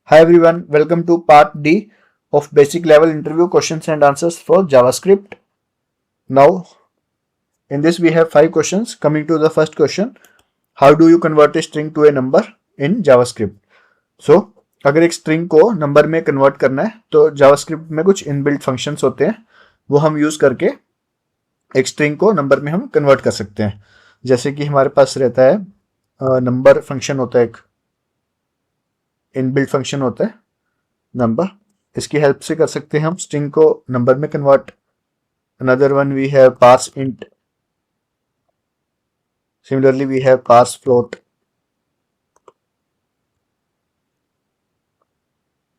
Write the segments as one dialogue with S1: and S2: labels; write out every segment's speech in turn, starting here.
S1: Hi everyone, welcome to part D of basic level interview questions and answers for JavaScript. Now, in this we have 5 questions. Coming to the first question, how do you convert a string to a number in JavaScript? So, अगर एक string को number में convert करना है तो JavaScript में कुछ inbuilt functions होते हैं, वो हम use करके एक string को number में हम convert कर सकते हैं. जैसे कि हमारे पास रहता है number function होता है, एक इनबिल्ट फंक्शन होता है नंबर, इसकी हेल्प से कर सकते हैं हम स्ट्रिंग को नंबर में convert. Another one we have parse int, similarly we have parse float.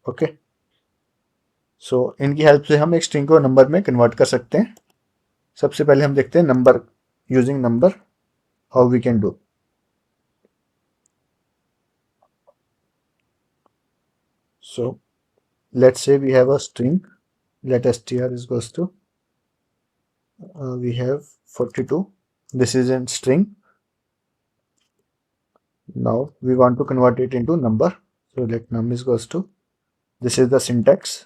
S1: Okay, so इनकी हेल्प से हम एक स्ट्रिंग को नंबर में कन्वर्ट कर सकते हैं. सबसे पहले हम देखते हैं number, using number how we can do. So let's say we have a string, let str is goes to we have 42. This is a string. Now we want to convert it into number, so let num is goes to, this is the syntax,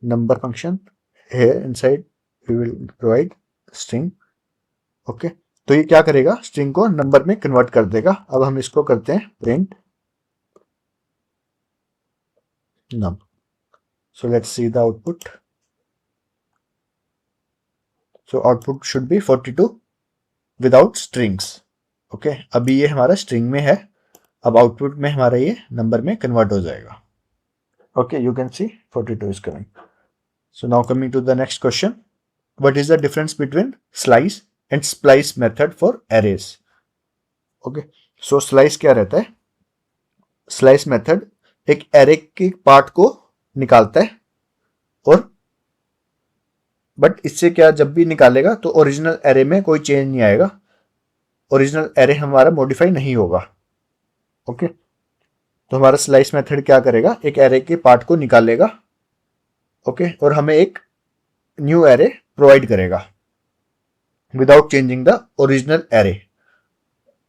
S1: number function. Here inside we will provide string. Okay, तो ये क्या करेगा, string को number में convert कर देगा. अब हम इसको करते हैं print num. So let's see the output. So output should be 42 without strings. Okay, अभी ये हमारा स्ट्रिंग में है, अब आउटपुट में हमारा ये नंबर में कन्वर्ट हो जाएगा. Okay, you can see 42 is coming. So now coming to the next question, what is the difference between slice and splice method for arrays? Okay, so slice क्या रहता है, slice method एक array के part को निकालता है, और but इससे क्या, जब भी निकालेगा तो ओरिजिनल एरे में कोई चेंज नहीं आएगा, ओरिजिनल एरे हमारा मॉडिफाई नहीं होगा. ओके, तो हमारा स्लाइस मेथड क्या करेगा, एक एरे के पार्ट को निकालेगा. ओके, और हमें एक न्यू एरे प्रोवाइड करेगा without changing the original array.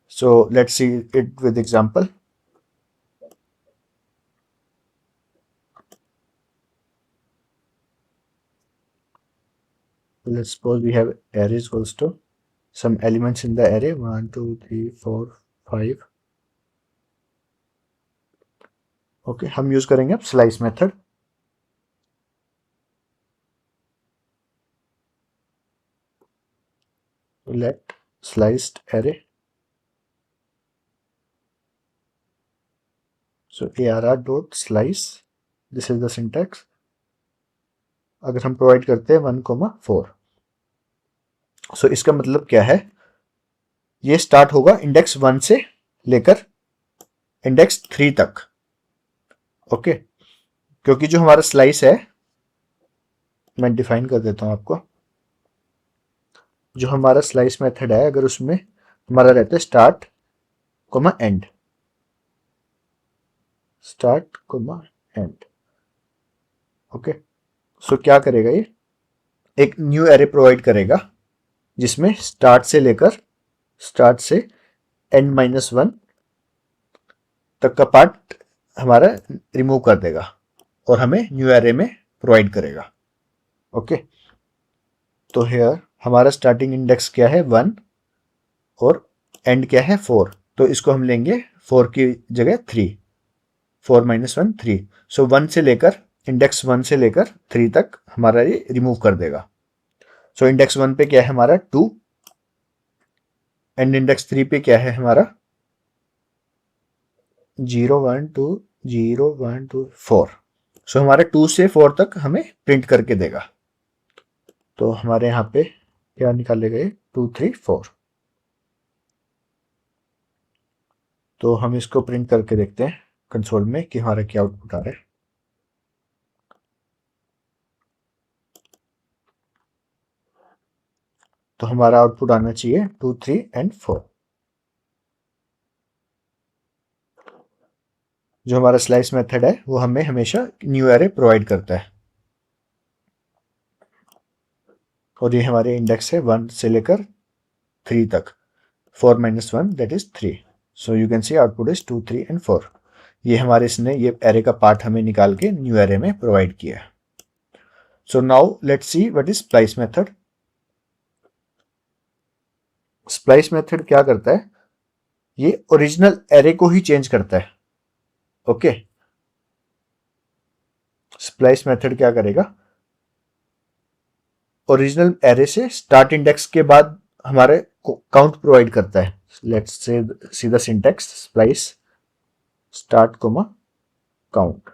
S1: So let's see it with example. Let's suppose we have array equals to some elements in the array 1 2 3 4 5. Okay, हम यूज करेंगे अब slice method. Let sliced array, so arr dot slice, this is the syntax. अगर हम provide करते हैं 1,4, सो इसका मतलब क्या है, ये स्टार्ट होगा इंडेक्स 1 से लेकर इंडेक्स 3 तक. ओके, क्योंकि जो हमारा स्लाइस है, मैं डिफाइन कर देता हूं आपको. जो हमारा स्लाइस मेथड है, अगर उसमें हमारा रहता है start comma end, start comma end. Okay, so क्या करेगा, ये एक न्यू एरे प्रोवाइड करेगा जिसमें स्टार्ट से एंड -1 तक का पार्ट हमारा रिमूव कर देगा और हमें न्यू एरे में प्रोवाइड करेगा. ओके, तो हियर हमारा स्टार्टिंग इंडेक्स क्या है 1 और एंड क्या है 4, तो इसको हम लेंगे 4 की जगह 3, 4 - 1 3. सो 1 से लेकर इंडेक्स 1 से लेकर 3 तक हमारा ये रिमूव कर देगा. सो इंडेक्स 1 पे क्या है हमारा 2 एंड इंडेक्स 3 पे क्या है हमारा 0 1 2 0 1 2 4. सो हमारा 2 से 4 तक हमें प्रिंट करके देगा. तो हमारे यहाँ पे क्या निकाले गए 2 3 4. तो हम इसको प्रिंट करके देखते हैं कंसोल में कि हमारा क्या आउटपुट आ रहा है. तो हमारा आउटपुट आना चाहिए 2 3 एंड 4. जो हमारा स्लाइस मेथड है वो हमें हमेशा न्यू एरे प्रोवाइड करता है, और ये हमारे इंडेक्स है 1 से लेकर 3 तक. 4 - 1 that is 3. So you can see output is 2 3 and 4. ये हमारे इसने ये एरे का पार्ट हमें निकाल के न्यू एरे में प्रोवाइड किया है। सो now let's see what is splice method. Splice method क्या करता है, ये ओरिजिनल एरे को ही चेंज करता है। ओके, स्प्लाइस मेथड क्या करेगा, ओरिजिनल एरे से स्टार्ट इंडेक्स के बाद हमारे काउंट प्रोवाइड करता है। Let's say see the syntax, splice start comma count.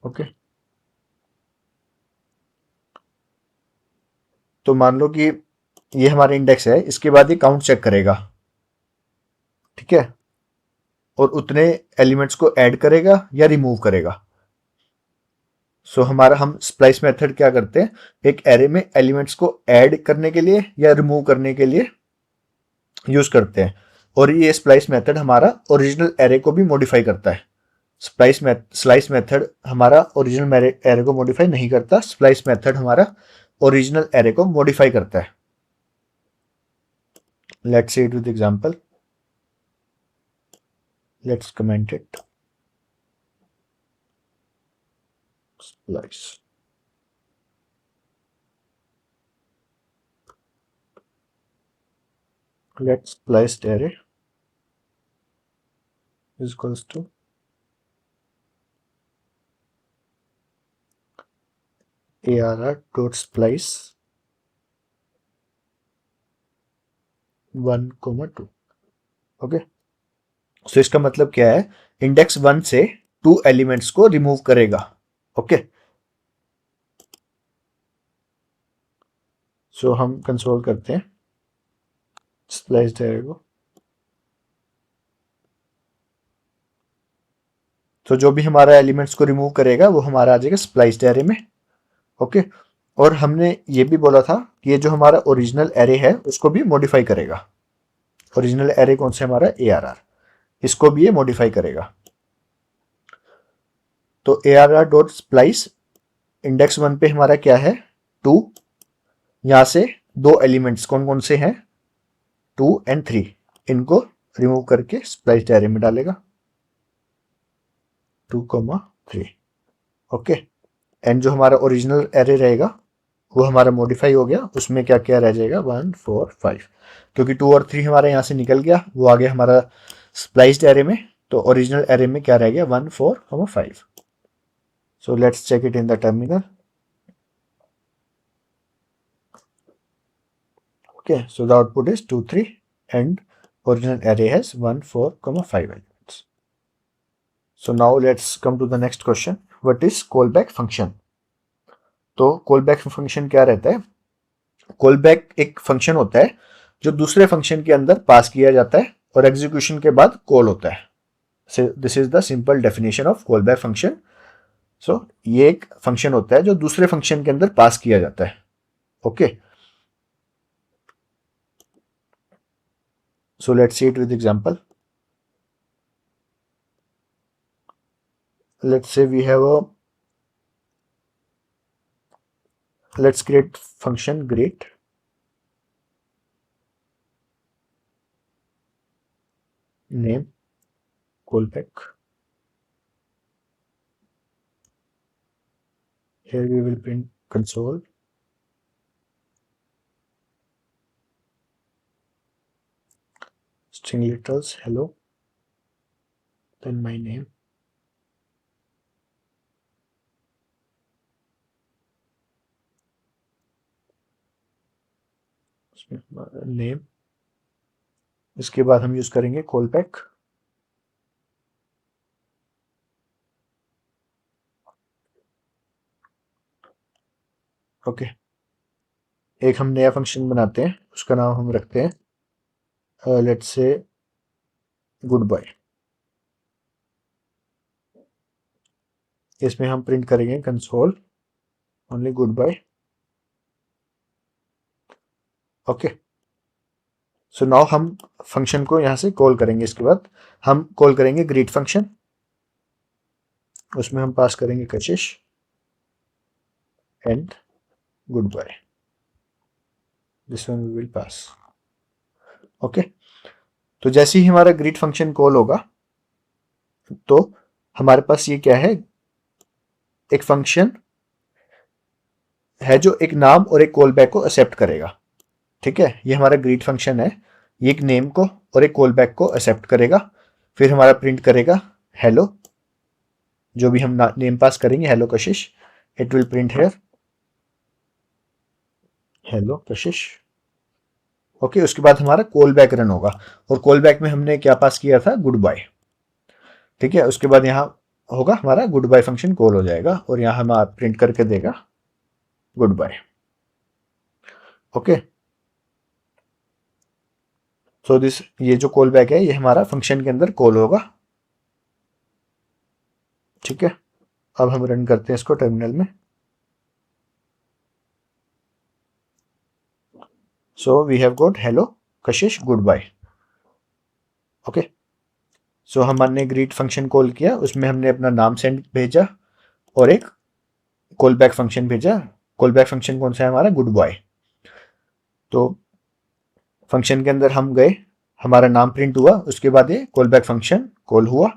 S1: Okay, तो मान लो कि ये हमारा इंडेक्स है, इसके बाद ये काउंट चेक करेगा, ठीक है, और उतने एलिमेंट्स को ऐड करेगा या रिमूव करेगा। सो हमारा हम स्प्लाइस मेथड क्या करते हैं, एक एरे में एलिमेंट्स को ऐड करने के लिए या रिमूव करने के लिए यूज करते हैं। और ये स्प्लाइस मेथड हमारा ओरिजिनल एरे को भी मॉडिफाई करता है। स्लाइस मेथड हमारा ओरिजिनल एरे को मॉडिफाई नहीं करता, स्प्लाइस मेथड हमारा ओरिजिनल एरे को मॉडिफाई करता है। Let's see it with example, let's comment it. Splice let's spliced array is equals to arr dot splice 1,2। Okay, सो इसका मतलब क्या है, इंडेक्स 1 से 2 एलिमेंट्स को रिमूव करेगा। ओके, सो हम कंसोल करते हैं स्प्लाइस्ड एरे को। तो जो भी हमारा एलिमेंट्स को रिमूव करेगा वो हमारा आ जाएगा स्प्लाइस्ड एरे में। ओके, और हमने ये भी बोला था कि ये जो हमारा ओरिजिनल एरे है उसको भी मॉडिफाई करेगा। ओरिजिनल एरे कौन सा हमारा ARR, इसको भी ये मॉडिफाई करेगा। तो ARR डॉट स्प्लाइस इंडेक्स 1 पे हमारा क्या है, 2, यहां से 2 एलिमेंट्स कौन कौन से हैं, 2 एंड 3, इनको रिमूव करके स्प्लाइस्ड एरे में डालेगा 2,3। ओके, एंड जो हमारा ओरिजिनल एरे रहेगा वो हमारा मॉडिफाई हो गया, उसमें क्या क्या रह जाएगा 1 4 5, क्योंकि 2 और 3 हमारा यहाँ से निकल गया, वो आ गया हमारा स्प्लाइस्ड एरे में। तो ओरिजिनल एरे में क्या रह गया 1 4 5। So let's check it in the terminal. Okay, so the output is 2 3 and original array has 1 4 5 elements. So now let's come to the next question. What is callback function? तो callback function क्या रहता है, callback एक function होता है जो दूसरे function के अंदर पास किया जाता है और एग्जीक्यूशन के बाद कॉल होता है। This is the simple definition of callback function. So ये एक फंक्शन होता है जो दूसरे फंक्शन के अंदर पास किया जाता है। Okay, so let's see it with example. Let's say we have a, let's create function greet name callback. Here we will print console string literals hello, then my name, name, इसके बाद हम use करेंगे callback। Okay, एक हम नया function बनाते हैं, उसका नाम हम रखते हैं लेट्स से गुड बाय। इसमें हम प्रिंट करेंगे console only goodbye. Okay, so now हम फंक्शन को यहां से कॉल करेंगे, इसके बाद हम कॉल करेंगे ग्रीट फंक्शन, उसमें हम पास करेंगे Kashish and goodbye, this one we will pass. Okay, तो जैसे ही हमारा ग्रीट फंक्शन कॉल होगा तो हमारे पास ये क्या है, एक फंक्शन है जो एक नाम और एक कॉल बैक को एक्सेप्ट करेगा। ठीक है, ये हमारा ग्रीट फंक्शन है, ये एक नेम को और एक कॉल बैक को एक्सेप्ट करेगा, फिर हमारा प्रिंट करेगा हेलो, जो भी हम नेम पास करेंगे hello Kashish, it will print here hello Kashish. Okay, उसके बाद हमारा कॉल बैक रन होगा और कॉल बैक में हमने क्या पास किया था, गुड बाय। ठीक है, उसके बाद यहाँ होगा हमारा गुड बाय फंक्शन कॉल हो जाएगा और यहाँ हम प्रिंट करके देगा goodbye. Okay, so this, ये जो कॉल बैक है ये हमारा फंक्शन के अंदर कॉल होगा। ठीक है, अब हम रन करते हैं इसको टर्मिनल में। So we have got hello Kashish goodbye. Okay, so हमने ग्रीट फंक्शन कॉल किया, उसमें हमने अपना नाम सेंड भेजा और एक कॉल बैक फंक्शन भेजा। कॉल बैक फंक्शन कौन सा है हमारा, गुड बाय। तो फंक्शन के अंदर हम गए, हमारा नाम प्रिंट हुआ, उसके बाद ये कॉल बैक फंक्शन कॉल हुआ।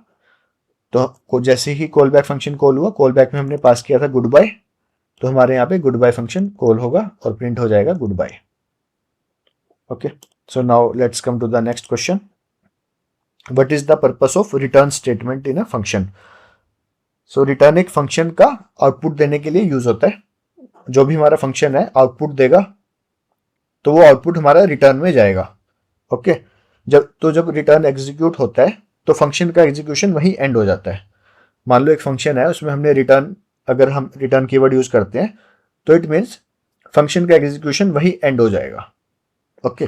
S1: तो जैसे ही कॉल बैक फंक्शन कॉल हुआ, कॉल बैक में हमने पास किया था गुड बाय, तो हमारे यहाँ पे गुड बाय फंक्शन कॉल होगा और प्रिंट हो जाएगा goodbye. Okay, so now let's come to the next question. What is the purpose of return statement in a function. So return एक फंक्शन का आउटपुट देने के लिए यूज होता है। जो भी हमारा फंक्शन है आउटपुट देगा तो वो आउटपुट हमारा रिटर्न में जाएगा। ओके, जब रिटर्न एग्जीक्यूट होता है तो फंक्शन का एग्जीक्यूशन वहीं एंड हो जाता है। मान लो एक फंक्शन है, उसमें हमने रिटर्न, अगर हम रिटर्न कीवर्ड यूज करते हैं तो इट मीन्स फंक्शन का एग्जीक्यूशन वहीं एंड हो जाएगा। ओके,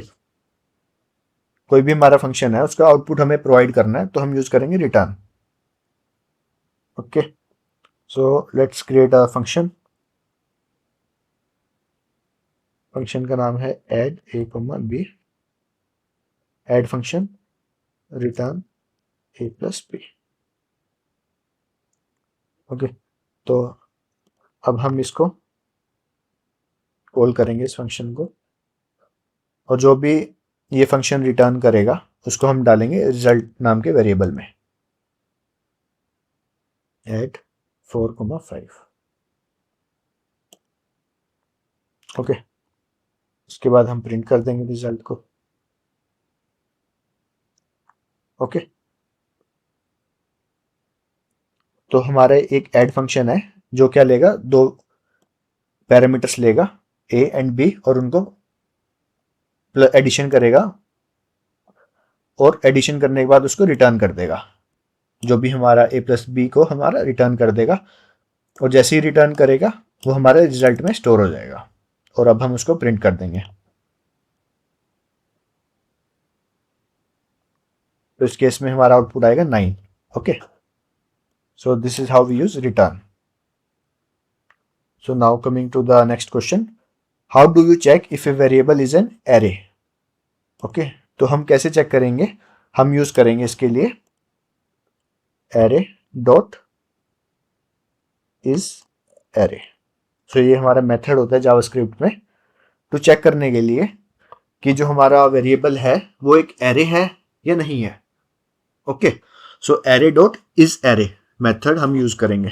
S1: कोई भी हमारा फंक्शन है उसका आउटपुट हमें प्रोवाइड करना है तो हम यूज करेंगे return. Okay, so let's create a function. Function का नाम है add A comma B, add function return A plus B. Okay, तो अब हम इसको कॉल करेंगे इस फंक्शन को, और जो भी ये फंक्शन रिटर्न करेगा उसको हम डालेंगे रिजल्ट नाम के वेरिएबल में, एड 4,5। ओके, उसके बाद हम प्रिंट कर देंगे रिजल्ट को। ओके, तो हमारा एक ऐड फंक्शन है जो क्या लेगा, दो पैरामीटर्स लेगा ए एंड बी और उनको एडिशन करेगा और एडिशन करने के बाद उसको रिटर्न कर देगा। जो भी हमारा ए प्लस बी को हमारा रिटर्न कर देगा और जैसे ही रिटर्न करेगा वो हमारे रिजल्ट में स्टोर हो जाएगा और अब हम उसको प्रिंट कर देंगे। तो इस केस में हमारा आउटपुट आएगा 9। Okay, so this is how we use return. So now coming to the next question, how do you check if a variable is an array? Okay, तो हम कैसे चेक करेंगे, हम यूज करेंगे इसके लिए array डॉट इज array। सो ये हमारा मेथड होता है जावास्क्रिप्ट में टू चेक करने के लिए कि जो हमारा वेरिएबल है वो एक array है या नहीं है। Okay, so array dot is array method हम यूज करेंगे।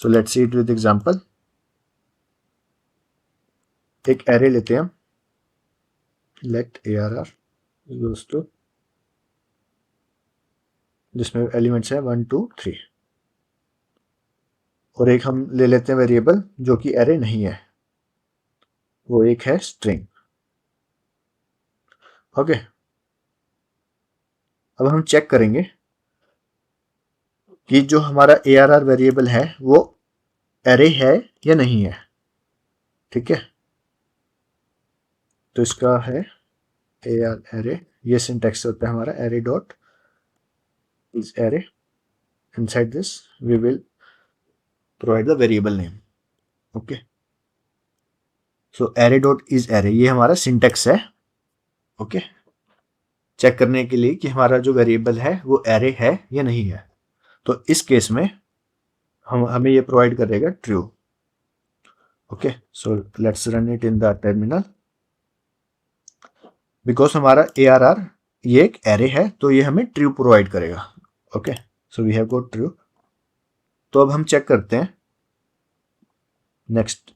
S1: So let's see it with example. एक एरे लेते हैं हम, लेट ARR दोस्तों, जिसमें एलिमेंट्स है 1 2 3, और एक हम ले लेते हैं वेरिएबल जो कि एरे नहीं है, वो एक है स्ट्रिंग। ओके, अब हम चेक करेंगे कि जो हमारा ARR वेरिएबल है वो एरे है या नहीं है। ठीक है, तो इसका है AR एरे, ये सिंटैक्स होता है हमारा array dot is array, inside this we will provide the variable name. Okay, so array dot is array ये हमारा सिंटैक्स है। ओके, चेक करने के लिए कि हमारा जो वेरिएबल है वो एरे है या नहीं है। तो इस केस में हमें ये प्रोवाइड करेगा true. Okay, so let's run it in the terminal. Because हमारा ARR ये एक एरे है तो ये हमें ट्रू प्रोवाइड करेगा। Okay, so we have got true. तो अब हम चेक करते हैं नेक्स्ट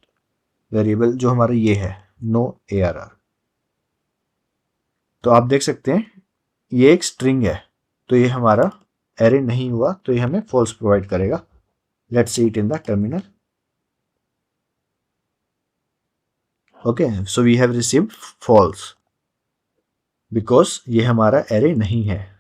S1: वेरिएबल जो हमारा ये है नो ARR। तो आप देख सकते हैं ये एक स्ट्रिंग है तो ये हमारा एरे नहीं हुआ, तो ये हमें फॉल्स प्रोवाइड करेगा। Let's see it in the terminal. Okay, so we have received false because ये हमारा एरे नहीं है।